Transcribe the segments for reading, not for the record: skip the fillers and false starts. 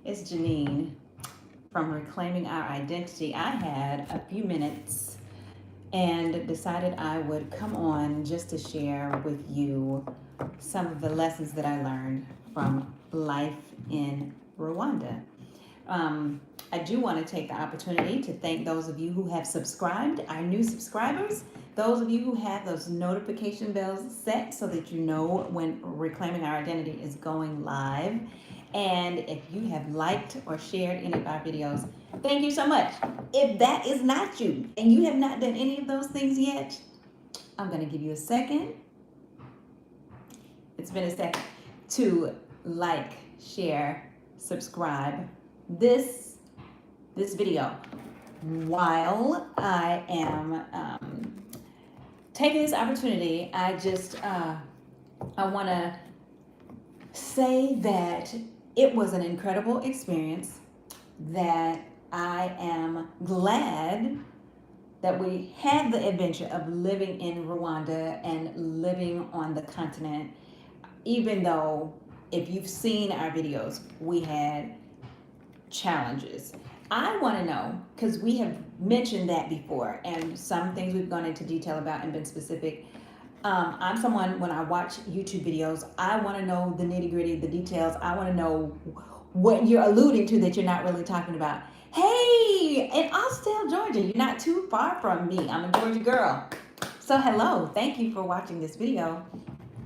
It's Janine from Reclaiming Our Identity. I had a few minutes and decided I would come on just to share with you some of the lessons that I learned from life in Rwanda. I do want to take the opportunity to thank those of you who have subscribed, our new subscribers, those of you who have those notification bells set so that you know when Reclaiming Our Identity is going live. And if you have liked or shared any of our videos, thank you so much. If that is not you and you have not done any of those things yet, I'm going to give you a second. It's been a second to like, share, subscribe this video while I am taking this opportunity. I want to say that it was an incredible experience, that I am glad that we had the adventure of living in Rwanda and living on the continent, even though if you've seen our videos, we had challenges. I want to know, because we have mentioned that before, and some things we've gone into detail about and been specific. I'm someone, when I watch YouTube videos, I want to know the nitty gritty, the details. I want to know what you're alluding to that you're not really talking about. Hey, in Austell, Georgia, you're not too far from me. I'm a Georgia girl. So hello, thank you for watching this video.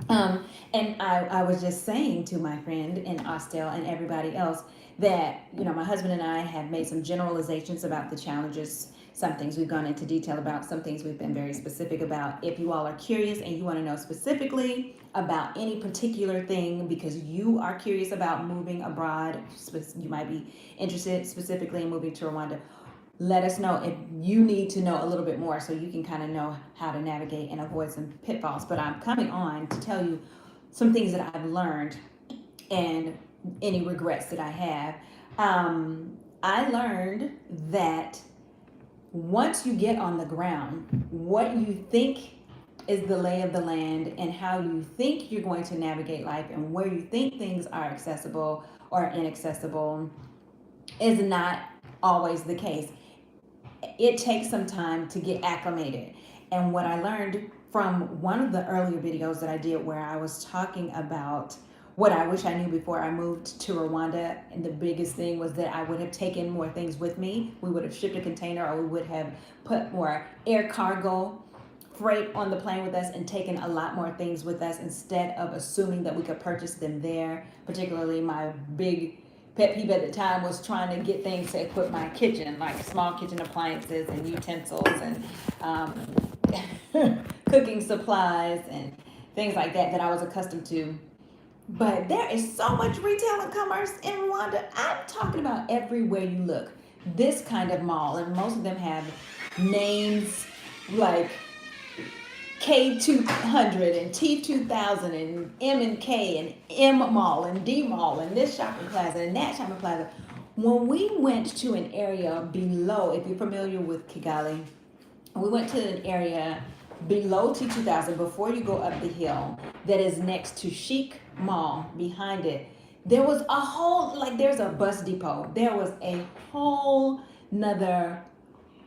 And I was just saying to my friend in Austell and everybody else that, my husband and I have made some generalizations about the challenges, some things we've gone into detail about, some things we've been very specific about. If you all are curious and you want to know specifically about any particular thing because you are curious about moving abroad, you might be interested specifically in moving to Rwanda, let us know if you need to know a little bit more so you can kind of know how to navigate and avoid some pitfalls. But I'm coming on to tell you some things that I've learned and any regrets that I have. I learned that once you get on the ground, what you think is the lay of the land and how you think you're going to navigate life and where you think things are accessible or inaccessible is not always the case. It takes some time to get acclimated. And what I learned from one of the earlier videos that I did where I was talking about what I wish I knew before I moved to Rwanda, and the biggest thing was that I would have taken more things with me. We would have shipped a container, or we would have put more air cargo freight on the plane with us and taken a lot more things with us instead of assuming that we could purchase them there. Particularly my big pet peeve at the time was trying to get things to equip my kitchen, like small kitchen appliances and utensils and cooking supplies and things like that I was accustomed to. But there is so much retail and commerce in Rwanda. I'm talking about everywhere you look. This kind of mall, and most of them have names like K200 and T2000 and M and K and M Mall and D Mall and this shopping plaza and that shopping plaza. When we went to an area below, if you're familiar with Kigali, we went to an area below T2000 before you go up the hill that is next to Chic Mall. Behind it, there was a whole, there's a bus depot. There was a whole nother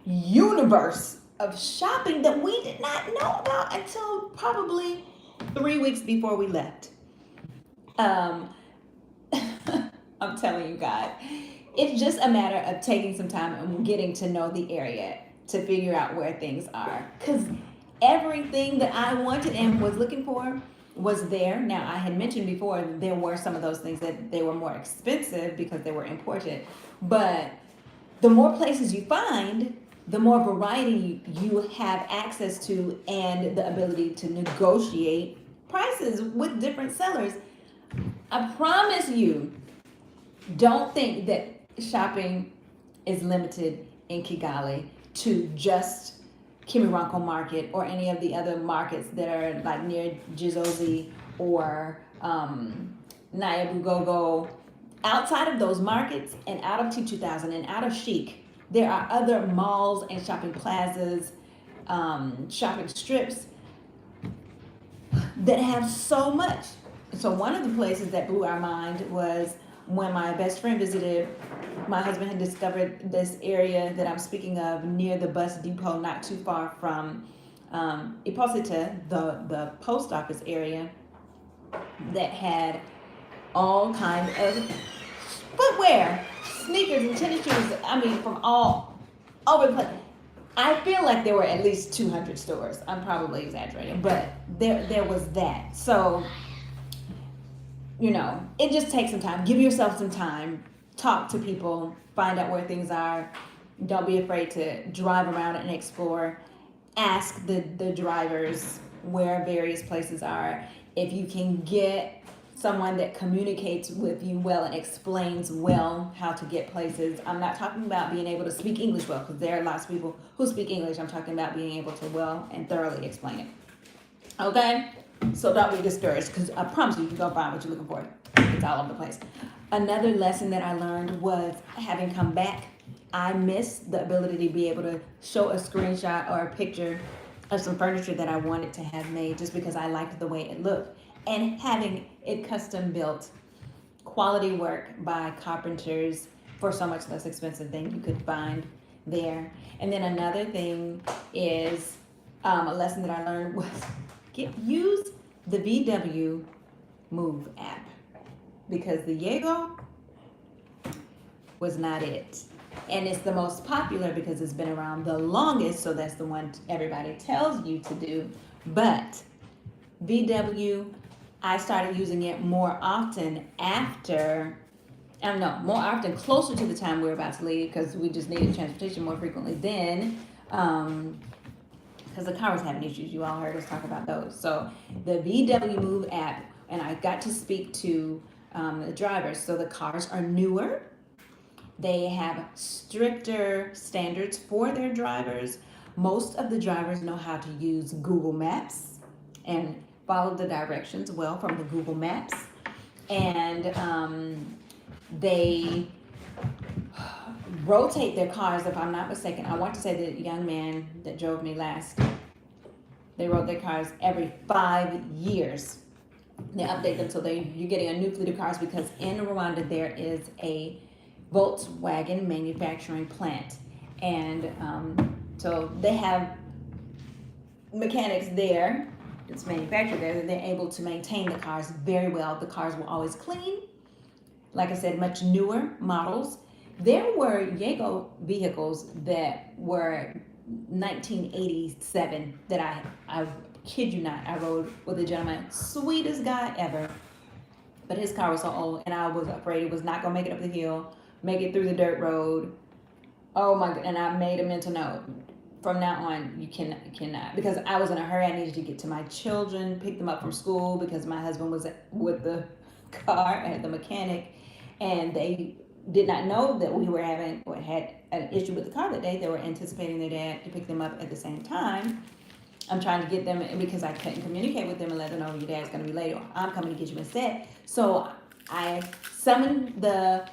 universe of shopping that we did not know about until probably 3 weeks before we left. I'm telling you, God, it's just a matter of taking some time and getting to know the area to figure out where things are. Because everything that I wanted and was looking for was there. Now, I had mentioned before that there were some of those things that they were more expensive because they were imported. But the more places you find, the more variety you have access to and the ability to negotiate prices with different sellers. I promise you, don't think that shopping is limited in Kigali to just Kimironko Market or any of the other markets that are like near Gizozi or Nyabugogo. Outside of those markets and out of T2000 and out of Chic, there are other malls and shopping plazas, shopping strips that have so much. So one of the places that blew our mind was when my best friend visited, my husband had discovered this area that I'm speaking of near the bus depot, not too far from Iposita, the post office area, that had all kind of footwear, sneakers and tennis shoes. I mean, from all over the place. I feel like there were at least 200 stores. I'm probably exaggerating, but there was that. So, you know, it just takes some time. Give yourself some time. Talk to people. Find out where things are. Don't be afraid to drive around and explore. Ask the drivers where various places are. If you can get someone that communicates with you well and explains well how to get places. I'm not talking about being able to speak English well, because there are lots of people who speak English. I'm talking about being able to well and thoroughly explain it. Okay? So don't be discouraged, because I promise you, you're going to find what you're looking for. It's all over the place. Another lesson that I learned was, having come back, I missed the ability to be able to show a screenshot or a picture of some furniture that I wanted to have made, just because I liked the way it looked. And having it custom built, quality work by carpenters for so much less expensive than you could find there. And then another thing is, a lesson that I learned was, use the VW Move app, because the Yago was not it. And it's the most popular because it's been around the longest, so that's the one everybody tells you to do. But VW, I started using it more often more often closer to the time we were about to leave, because we just needed transportation more frequently then, because the car was having issues. You all heard us talk about those. So the VW Move app, and I got to speak to the drivers. So the cars are newer. They have stricter standards for their drivers. Most of the drivers know how to use Google Maps and follow the directions well from the Google Maps. And they rotate their cars, if I'm not mistaken. I want to say the young man that drove me last, they rotate their cars every 5 years. They update them, so you're getting a new fleet of cars, because in Rwanda there is a Volkswagen manufacturing plant, and so they have mechanics there. It's manufactured there, that they're able to maintain the cars very well. The cars were always clean. Like I said, much newer models. There were Yago vehicles that were 1987 that I kid you not, I rode with a gentleman, sweetest guy ever, but his car was so old, and I was afraid it was not gonna make it up the hill, make it through the dirt road. Oh my God! And I made a mental note. From now on, you cannot, because I was in a hurry. I needed to get to my children, pick them up from school, because my husband was with the car at the mechanic, and they did not know that we had an issue with the car that day. They were anticipating their dad to pick them up at the same time. I'm trying to get them, because I couldn't communicate with them and let them know your dad's going to be late, or I'm coming to get you instead. So I summoned the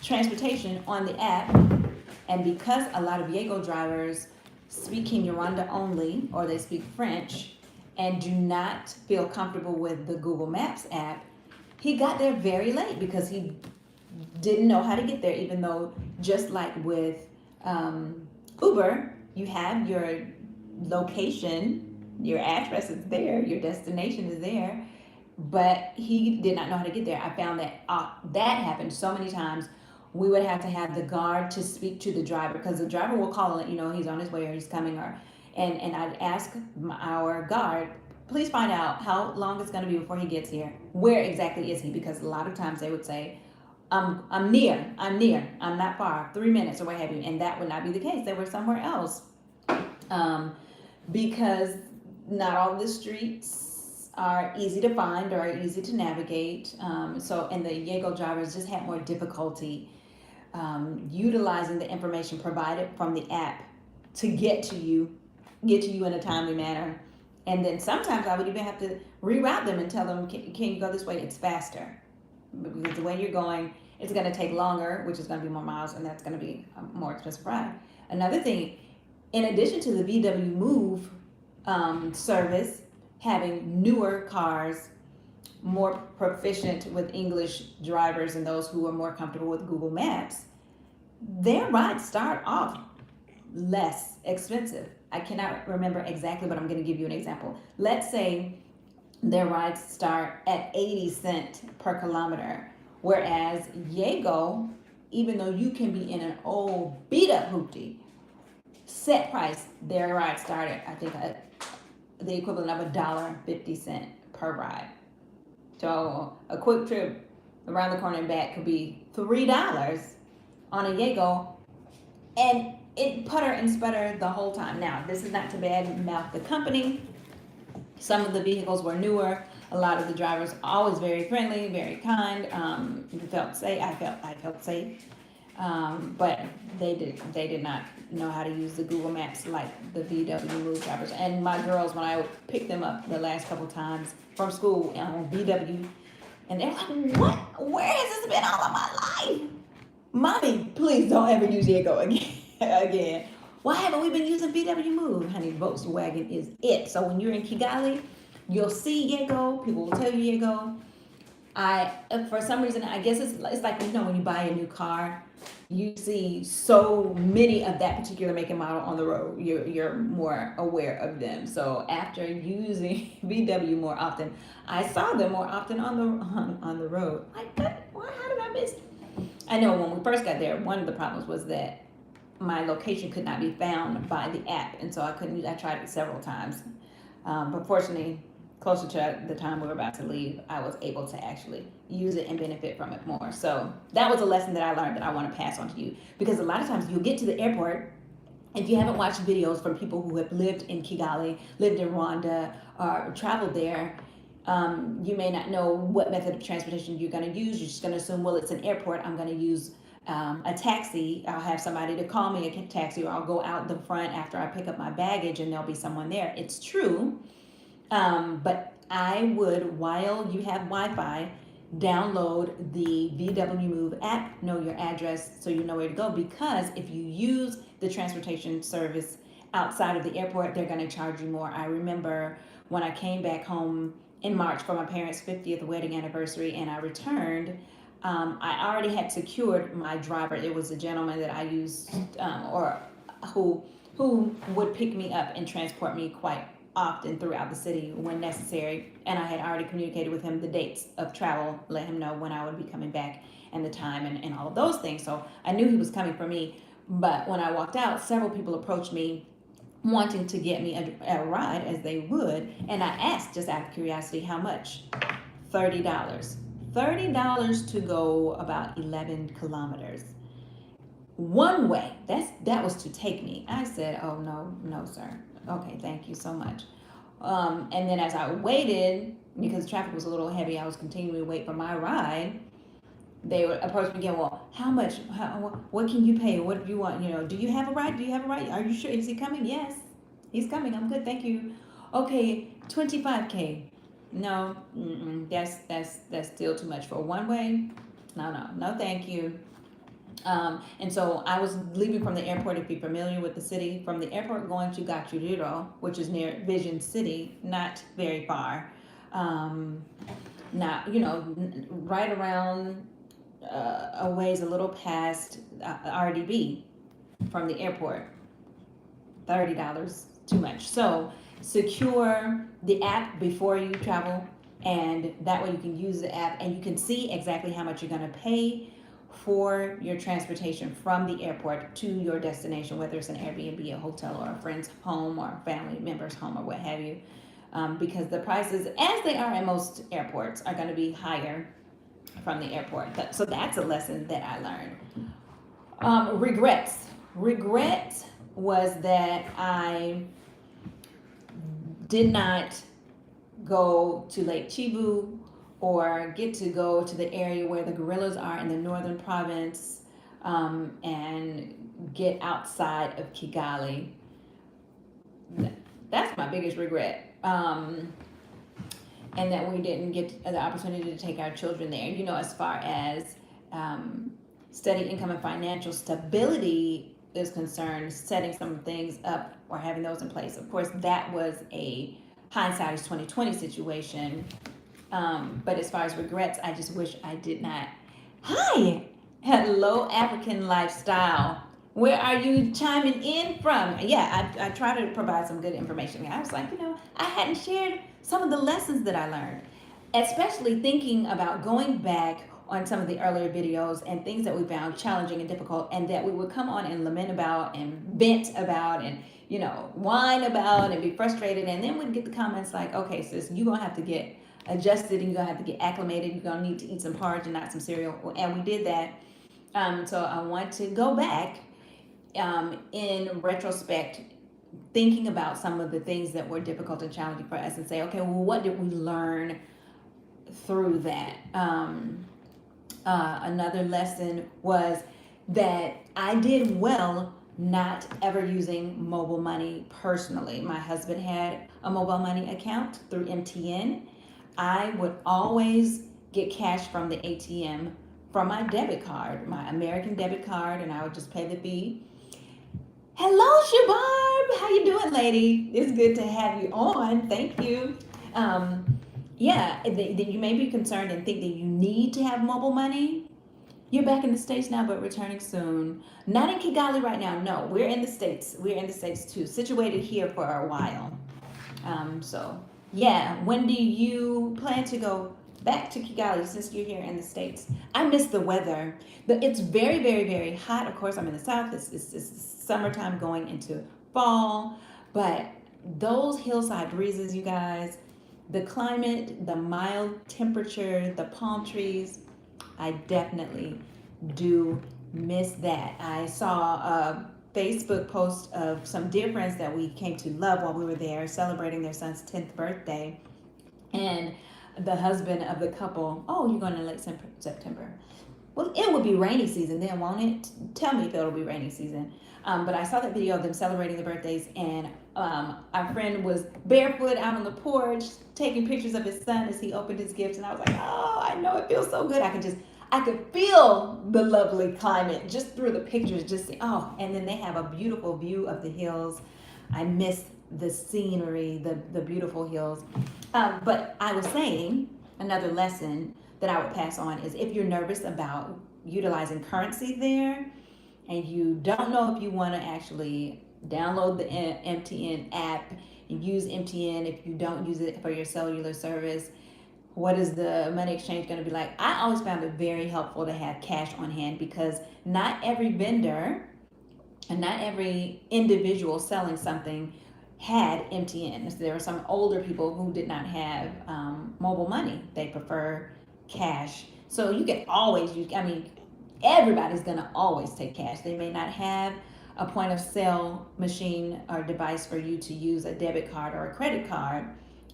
transportation on the app. And because a lot of Yago drivers speak Kinyarwanda only, or they speak French, and do not feel comfortable with the Google Maps app, he got there very late because he didn't know how to get there, even though, just like with Uber, you have your location, your address is there, your destination is there, but he did not know how to get there. I found that that happened so many times. We would have to have the guard to speak to the driver, because the driver will call and let you know he's on his way or he's coming, and I'd ask our guard, please find out how long it's going to be before he gets here. Where exactly is he? Because a lot of times they would say, I'm near, I'm not far, 3 minutes or what have you, and that would not be the case. They were somewhere else, because not all the streets are easy to find or easy to navigate. And the Yago drivers just had more difficulty utilizing the information provided from the app to get to you in a timely manner. And then sometimes I would even have to reroute them and tell them, can you go this way? It's faster. Because the way you're going, it's going to take longer, which is going to be more miles, and that's going to be a more expensive ride. Another thing, in addition to the VW Move service, having newer cars more proficient with English drivers and those who are more comfortable with Google Maps, their rides start off less expensive. I cannot remember exactly, but I'm going to give you an example. Let's say their rides start at 80 cents per kilometer, whereas Yago, even though you can be in an old beat up hoopty, set price, their ride started, I think, the equivalent of $1.50 per ride. So a quick trip around the corner and back could be $3 on a Yago, and it putter and sputter the whole time. Now, this is not to bad mouth the company. Some of the vehicles were newer. A lot of the drivers always very friendly, very kind. Felt safe. I felt safe. But they did not know how to use the Google Maps like the VW Move drivers. And my girls, when I picked them up the last couple times from school on VW, and they're like, "What? Where has this been all of my life? Mommy, please don't ever use Yago again. Why haven't we been using VW Move? Honey, Volkswagen is it." So when you're in Kigali, you'll see Yago. People will tell you Yago. For some reason, I guess it's like, when you buy a new car, you see so many of that particular make and model on the road. You're more aware of them. So after using VW more often, I saw them more often on the road. Like, how did I miss? I know when we first got there, one of the problems was that my location could not be found by the app, and so I couldn't. I tried it several times, but fortunately, closer to the time we were about to leave, I was able to actually use it and benefit from it more. So that was a lesson that I learned that I want to pass on to you, because a lot of times you'll get to the airport, if you haven't watched videos from people who have lived in Kigali, lived in Rwanda, or traveled there, you may not know what method of transportation you're going to use. You're just going to assume, well, it's an airport, I'm going to use a taxi. I'll have somebody to call me a taxi, or I'll go out the front after I pick up my baggage and there'll be someone there. It's true, but I would, while you have Wi-Fi, download the VW Move app, know your address so you know where to go, because if you use the transportation service outside of the airport, they're going to charge you more. I remember when I came back home in March for my parents' 50th wedding anniversary and I returned, I already had secured my driver. It was a gentleman that I used, or who would pick me up and transport me quite often throughout the city when necessary. And I had already communicated with him the dates of travel, let him know when I would be coming back and the time and all of those things. So I knew he was coming for me. But when I walked out, several people approached me wanting to get me a ride, as they would. And I asked, just out of curiosity, how much? $30. $30 to go about 11 kilometers. One way. That was to take me. I said, "Oh, no, sir. Okay, thank you so much." And then as I waited, because traffic was a little heavy, I was continuing to wait for my ride. They would approach me again. "Well, how much? What can you pay? What do you want? Do you have a ride? Do you have a ride? Are you sure? Is he coming?" "Yes, he's coming. I'm good, thank you." "Okay, 25K. No, that's still too much for a one way. No, thank you." And so I was leaving from the airport. If you're familiar with the city, from the airport going to Gachuriro, which is near Vision City, not very far. Now, right around a ways a little past RDB from the airport. $30, too much. So secure the app before you travel, and that way you can use the app and you can see exactly how much you're going to pay for your transportation from the airport to your destination, whether it's an Airbnb, a hotel, or a friend's home, or a family member's home, or what have you, because the prices, as they are at most airports, are going to be higher from the airport. So that's a lesson that I learned. Regret was that I did not go to Lake Chivu or get to go to the area where the gorillas are in the northern province, and get outside of Kigali. That's my biggest regret. And that we didn't get the opportunity to take our children there. As far as steady income and financial stability is concerned, setting some things up or having those in place. Of course, that was a hindsight is 2020 situation. But as far as regrets, I just wish I did not. Hi, hello, African lifestyle. Where are you chiming in from? Yeah, I try to provide some good information. I was like, I hadn't shared some of the lessons that I learned, especially thinking about going back on some of the earlier videos and things that we found challenging and difficult, and that we would come on and lament about and vent about and whine about and be frustrated, and then we'd get the comments like, okay, sis, you're gonna have to get adjusted and you're gonna have to get acclimated, you're gonna need to eat some porridge and not some cereal. And we did that. So I want to go back in retrospect, thinking about some of the things that were difficult and challenging for us, and say, okay, well, what did we learn through that? Another lesson was that I did well not ever using mobile money personally. My husband had a mobile money account through MTN. I would always get cash from the ATM from my debit card, my American debit card, and I would just pay the fee. Hello, Shabarb. How you doing, lady? It's good to have you on. Thank you. Yeah, you may be concerned and think that you need to have mobile money. You're back in the States now, but returning soon. Not in Kigali right now. No, we're in the States. We're in the States too, situated here for a while. So, yeah, when do you plan to go back to Kigali since you're here in the States? I miss the weather. It's very, very, very hot. Of course, I'm in the South. It's summertime going into fall. But those hillside breezes, you guys, the climate, the mild temperature, the palm trees, I definitely do miss that. I saw a Facebook post of some dear friends that we came to love while we were there celebrating their son's 10th birthday. And the husband of the couple, oh, you're going to late September. Well, it will be rainy season then, won't it? Tell me if it'll be rainy season. But I saw that video of them celebrating the birthdays, and our friend was barefoot out on the porch taking pictures of his son as he opened his gifts, and I was like, oh, I know, it feels so good. I could feel the lovely climate just through the pictures, and then they have a beautiful view of the hills. I miss the scenery, the beautiful hills. But I was saying, another lesson that I would pass on is, if you're nervous about utilizing currency there and you don't know if you want to actually download the MTN app and use MTN, if you don't use it for your cellular service, what is the money exchange going to be like? I always found it very helpful to have cash on hand, because not every vendor and not every individual selling something had MTN. There were some older people who did not have mobile money. They prefer cash. So you can always use, everybody's going to always take cash. They may not have a point of sale machine or device for you to use a debit card or a credit card.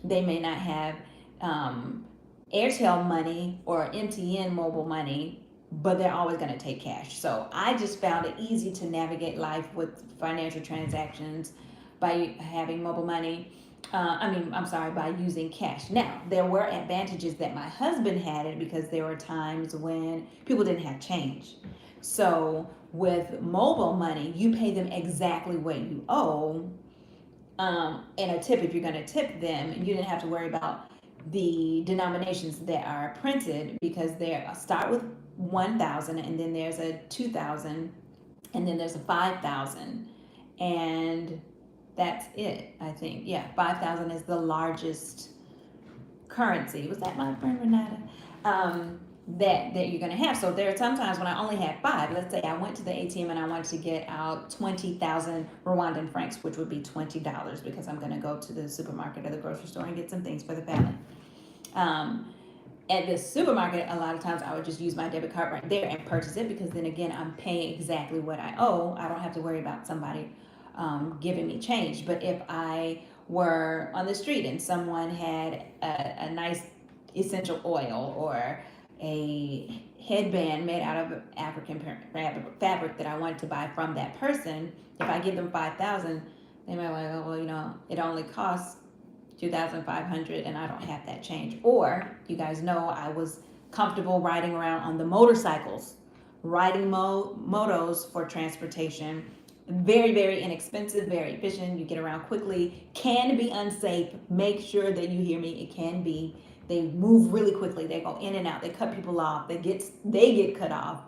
They may not have Airtel money or MTN mobile money, but they're always going to take cash. So I just found it easy to navigate life with financial transactions by having mobile money. By using cash. Now, there were advantages that my husband had it, because there were times when people didn't have change. So with mobile money, you pay them exactly what you owe, and a tip if you're going to tip them. You didn't have to worry about the denominations that are printed, because they start with 1,000, and then there's a 2,000, and then there's a 5,000, and that's it, I think. Yeah, 5,000 is the largest currency. Was that my friend Renata? That you're going to have. So there are some times when I only had 5. Let's say I went to the ATM and I wanted to get out 20,000 Rwandan francs, which would be $20, because I'm going to go to the supermarket or the grocery store and get some things for the family. At the supermarket, a lot of times I would just use my debit card right there and purchase it, because then again, I'm paying exactly what I owe. I don't have to worry about somebody giving me change. But if I were on the street and someone had a nice essential oil or a headband made out of African fabric that I wanted to buy from that person, if I give them 5,000, they might be like, oh, well, it only costs 2,500 and I don't have that change. Or, you guys know, I was comfortable riding around on the motorcycles, riding motos for transportation. Very, very inexpensive, very efficient. You get around quickly. Can be unsafe. Make sure that you hear me. It can be They move really quickly. They go in and out. They cut people off. They get cut off.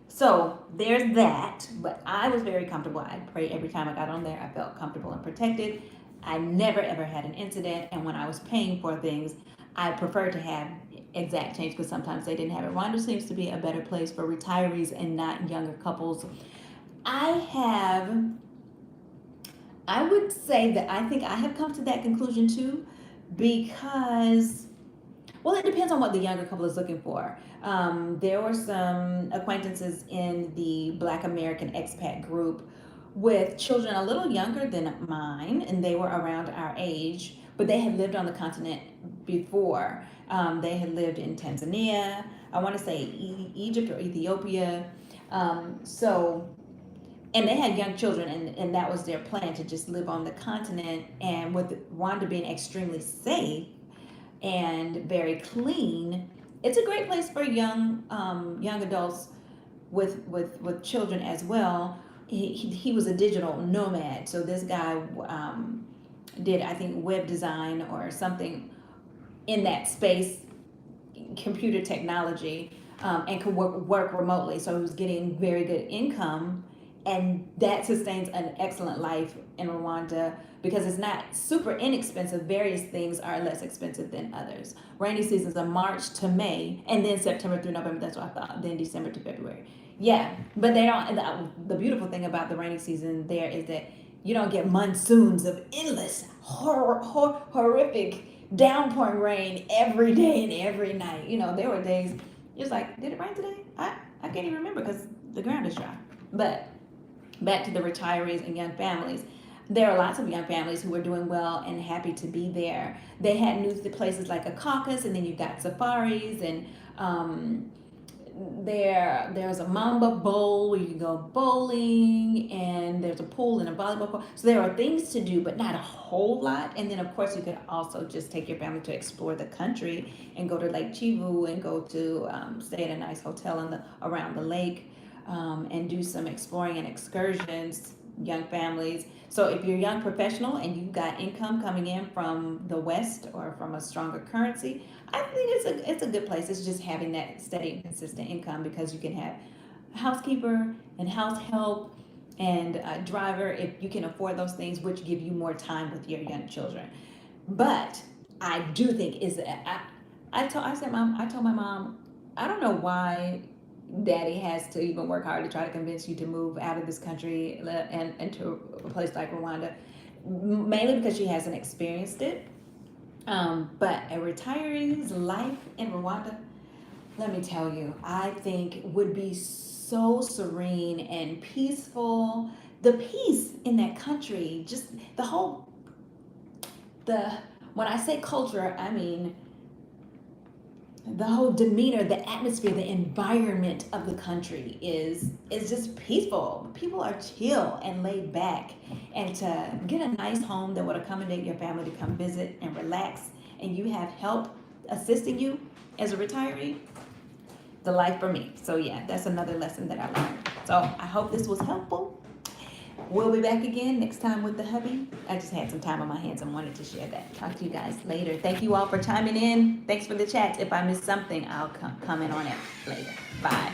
So there's that. But I was very comfortable. I prayed every time I got on there. I felt comfortable and protected. I never ever had an incident. And when I was paying for things, I preferred to have exact change because sometimes they didn't have it. Rwanda seems to be a better place for retirees and not younger couples. I would say that I think I have come to that conclusion too, because, well, it depends on what the younger couple is looking for. There were some acquaintances in the Black American expat group with children a little younger than mine, and they were around our age, but they had lived on the continent before. They had lived in Tanzania, I want to say Egypt or Ethiopia. So and they had young children, and that was their plan, to just live on the continent. And with Rwanda being extremely safe and very clean, it's a great place for young adults with children as well. He was a digital nomad, so this guy did, I think, web design or something in that space, computer technology, and could work remotely. So he was getting very good income, and that sustains an excellent life in Rwanda because it's not super inexpensive. Various things are less expensive than others. Rainy seasons are March to May, and then September through November. That's what I thought. Then December to February. Yeah, but they don't. The beautiful thing about the rainy season there is that you don't get monsoons of endless, horrific downpouring rain every day and every night. You know, there were days it's like, did it rain today? I can't even remember because the ground is dry. But back to the retirees and young families. There are lots of young families who are doing well and happy to be there. They had new places like a caucus, and then you've got safaris, and there's a Mamba Bowl where you can go bowling, and there's a pool and a volleyball court. So there are things to do, but not a whole lot. And then of course you could also just take your family to explore the country and go to Lake Chivu and go to stay at a nice hotel around the lake, and do some exploring and excursions, young families. So if you're a young professional and you've got income coming in from the West or from a stronger currency, I think it's a good place. It's just having that steady and consistent income, because you can have a housekeeper and house help and a driver if you can afford those things, which give you more time with your young children. But I do think I told my mom, I don't know why Daddy has to even work hard to try to convince you to move out of this country and into a place like Rwanda, mainly because she hasn't experienced it. But a retiree's life in Rwanda, let me tell you, I think would be so serene and peaceful. The peace in that country, just when I say culture, I mean the whole demeanor, the atmosphere, the environment of the country is just peaceful. People are chill and laid back, and to get a nice home that would accommodate your family to come visit and relax, and you have help assisting you as a retiree, the life for me. So yeah, that's another lesson that I learned. So I hope this was helpful. We'll be back again next time with the hubby. I just had some time on my hands and wanted to share that. Talk to you guys later. Thank you all for chiming in. Thanks for the chat. If I missed something, I'll comment on it later. Bye.